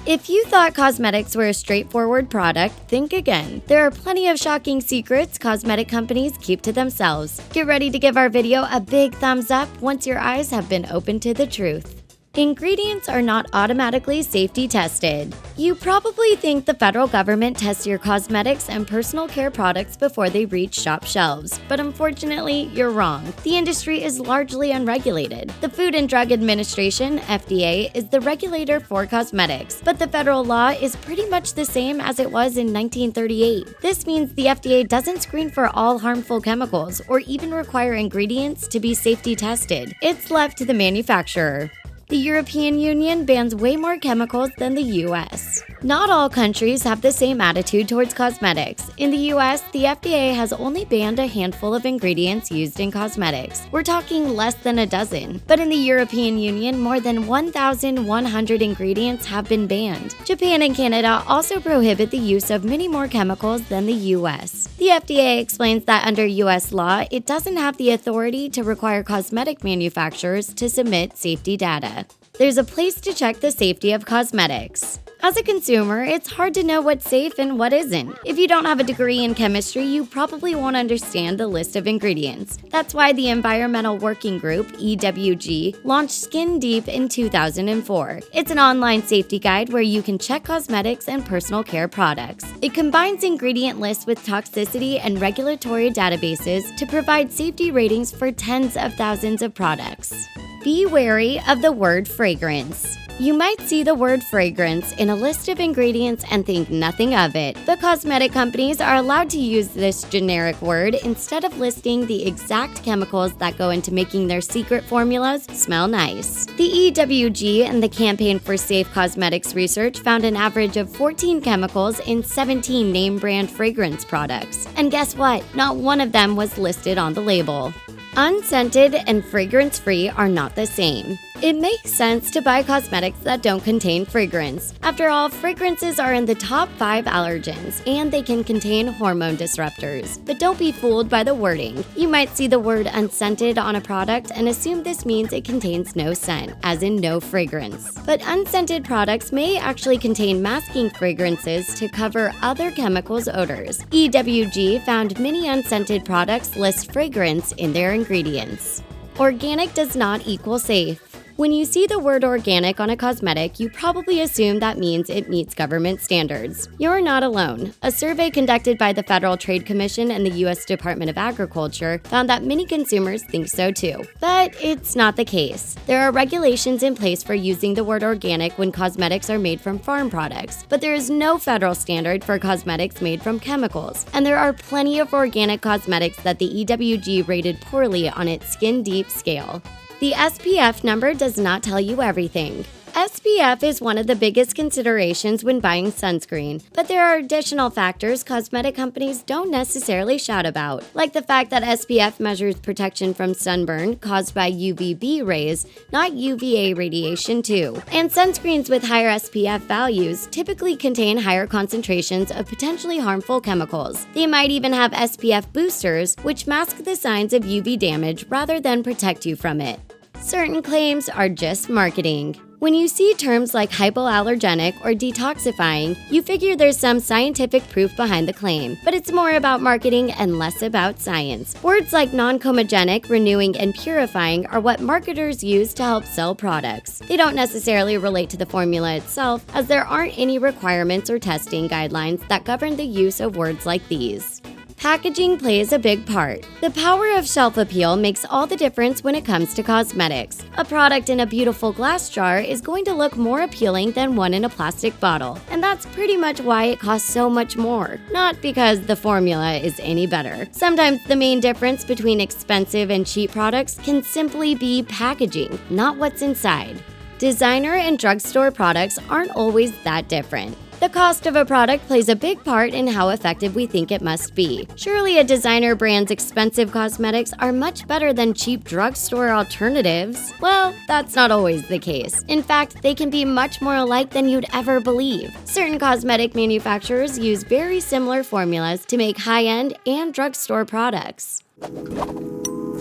If you thought cosmetics were a straightforward product, think again. There are plenty of shocking secrets cosmetic companies keep to themselves. Get ready to give our video a big thumbs up once your eyes have been opened to the truth. Ingredients are not automatically safety tested. You probably think the federal government tests your cosmetics and personal care products before they reach shop shelves, but unfortunately, you're wrong. The industry is largely unregulated. The Food and Drug Administration, FDA, is the regulator for cosmetics, but the federal law is pretty much the same as it was in 1938. This means the FDA doesn't screen for all harmful chemicals or even require ingredients to be safety tested. It's left to the manufacturer. The European Union bans way more chemicals than the US. Not all countries have the same attitude towards cosmetics. In the US, the FDA has only banned a handful of ingredients used in cosmetics. We're talking less than a dozen. But in the European Union, more than 1,100 ingredients have been banned. Japan and Canada also prohibit the use of many more chemicals than the US. The FDA explains that under US law, it doesn't have the authority to require cosmetic manufacturers to submit safety data. There's a place to check the safety of cosmetics. As a consumer, it's hard to know what's safe and what isn't. If you don't have a degree in chemistry, you probably won't understand the list of ingredients. That's why the Environmental Working Group, EWG, launched Skin Deep in 2004. It's an online safety guide where you can check cosmetics and personal care products. It combines ingredient lists with toxicity and regulatory databases to provide safety ratings for tens of thousands of products. Be wary of the word fragrance. You might see the word fragrance in a list of ingredients and think nothing of it, but cosmetic companies are allowed to use this generic word instead of listing the exact chemicals that go into making their secret formulas smell nice. The EWG and the Campaign for Safe Cosmetics Research found an average of 14 chemicals in 17 name brand fragrance products. And guess what? Not one of them was listed on the label. Unscented and fragrance-free are not the same. It makes sense to buy cosmetics that don't contain fragrance. After all, fragrances are in the top 5 allergens, and they can contain hormone disruptors. But don't be fooled by the wording. You might see the word unscented on a product and assume this means it contains no scent, as in no fragrance. But unscented products may actually contain masking fragrances to cover other chemicals' odors. EWG found many unscented products list fragrance in their ingredients. Organic does not equal safe. When you see the word organic on a cosmetic, you probably assume that means it meets government standards. You're not alone. A survey conducted by the Federal Trade Commission and the U.S. Department of Agriculture found that many consumers think so too. But it's not the case. There are regulations in place for using the word organic when cosmetics are made from farm products, but there is no federal standard for cosmetics made from chemicals. And there are plenty of organic cosmetics that the EWG rated poorly on its Skin Deep scale. The SPF number does not tell you everything. SPF is one of the biggest considerations when buying sunscreen, but there are additional factors cosmetic companies don't necessarily shout about, like the fact that SPF measures protection from sunburn caused by UVB rays, not UVA radiation too. And sunscreens with higher SPF values typically contain higher concentrations of potentially harmful chemicals. They might even have SPF boosters, which mask the signs of UV damage rather than protect you from it. Certain claims are just marketing. When you see terms like hypoallergenic or detoxifying, you figure there's some scientific proof behind the claim, but it's more about marketing and less about science. Words like non-comedogenic, renewing, and purifying are what marketers use to help sell products. They don't necessarily relate to the formula itself, as there aren't any requirements or testing guidelines that govern the use of words like these. Packaging plays a big part. The power of shelf appeal makes all the difference when it comes to cosmetics. A product in a beautiful glass jar is going to look more appealing than one in a plastic bottle, and that's pretty much why it costs so much more. Not because the formula is any better. Sometimes the main difference between expensive and cheap products can simply be packaging, not what's inside. Designer and drugstore products aren't always that different. The cost of a product plays a big part in how effective we think it must be. Surely a designer brand's expensive cosmetics are much better than cheap drugstore alternatives. Well, that's not always the case. In fact, they can be much more alike than you'd ever believe. Certain cosmetic manufacturers use very similar formulas to make high-end and drugstore products.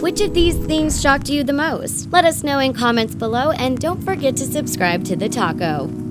Which of these things shocked you the most? Let us know in comments below, and don't forget to subscribe to The Taco.